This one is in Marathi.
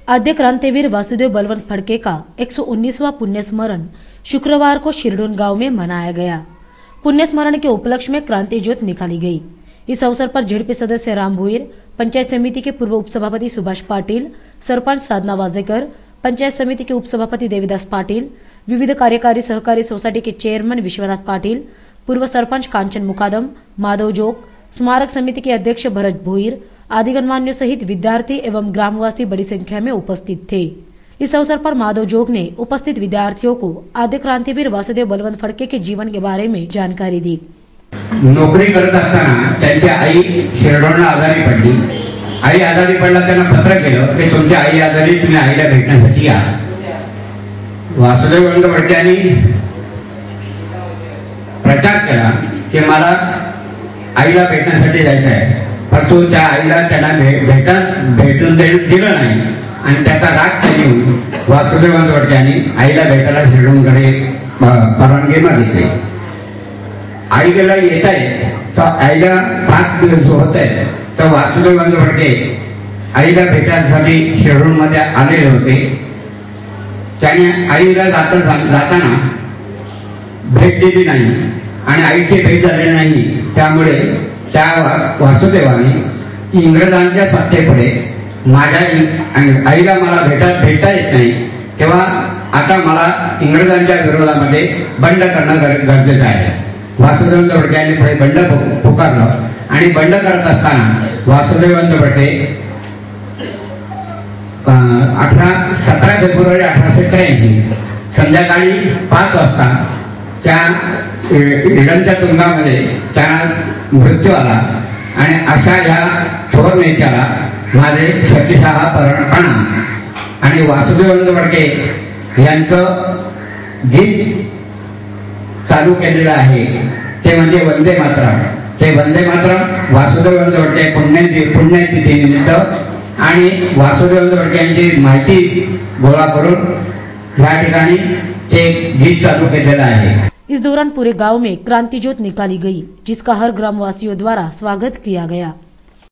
आद्य क्रांतिवीर वासुदेव बलवंत फड़के का 119वां पुण्य स्मरण शुक्रवार को शिरडोन गांव में मनाया गया। पुण्य स्मरण के उपलक्ष्य में क्रांति ज्योत निकाली गई। इस अवसर पर जेडपी सदस्य राम भुईर, पंचायत समिति के पूर्व उपसभापति सुभाष पाटिल, सरपंच साधना वाजेकर, पंचायत समिति के उपसभापति देवीदास पाटिल, विविध कार्यकारी सहकारी सोसायटी के चेयरमैन विश्वनाथ पाटिल, पूर्व सरपंच कांचन मुकादम, माधव जोग, स्मारक समिति के अध्यक्ष भरत भुईर आदि गणमान्यों सहित विद्यार्थी एवं ग्रामवासी बड़ी संख्या में उपस्थित थे। इस अवसर पर माधव जोग ने उपस्थित विद्यार्थियों को आद्य क्रांतिवीर वासुदेव बलवंत फड़के के जीवन के बारे में जानकारी दी। नोकरी करत असताना त्यांची आई शिरडोनला आजारी पडली। आई आजारी पडला, त्यांना पत्र केलं की तुमची आई आजारी, तुम्ही आईला भेटण्यासाठी या। वासुदेव बलवंत फड़के यांनी प्रचार केला की मला आईला भेटण्यासाठी जायचं आहे, परंतु त्या आईला त्यांना भेटून दिलं नाही आणि त्याचा राग त्यांनी वासुदेव बलवंत फड़के यांनी आईला भेटायला शिरडोनकडे परवानगी मागितली। आईला येत आहे तर आईला 5 दिवस होत आहे, तर वासुदेव बलवंत फड़के आईला भेटण्यासाठी शिरडोन मध्ये आलेले होते। त्याने आईला जाताना भेट दिली नाही आणि आईची भेट झाली नाही। त्यामुळे त्या वासुदेवाने इंग्रजांच्या सत्तेपुढे माझ्या आईला मला भेटता येत नाही, तेव्हा आता मला इंग्रजांच्या विरोधामध्ये बंड करणं गरजेचं आहे। वासुदेव बलवंत फड़के यांनी पुढे बंड पुकारलं आणि बंड करत असताना वासुदेव बलवंत फड़के 17 फेब्रुवारी 1883 संध्याकाळी 5 वाजता त्या इडनच्या तुरुंगामध्ये त्यांना मृत्यू आला। आणि अशा या थोर नेत्याला माझे शतशः प्रणाम। आणि वासुदेव बलवंत फड़के यांचं गीत चालू केलेलं आहे ते म्हणजे वंदे मातरम। ते वंदे मातरम वासुदेव बलवंत फड़के पुण्यतिथी निमित्त आणि वासुदेव बलवंत फड़के यांची माहिती गोळा करून या ठिकाणी ते गीत चालू केलेलं आहे। इस दौरान पूरे गांव में क्रांति ज्योत निकाली गई, जिसका हर ग्रामवासियों द्वारा स्वागत किया गया।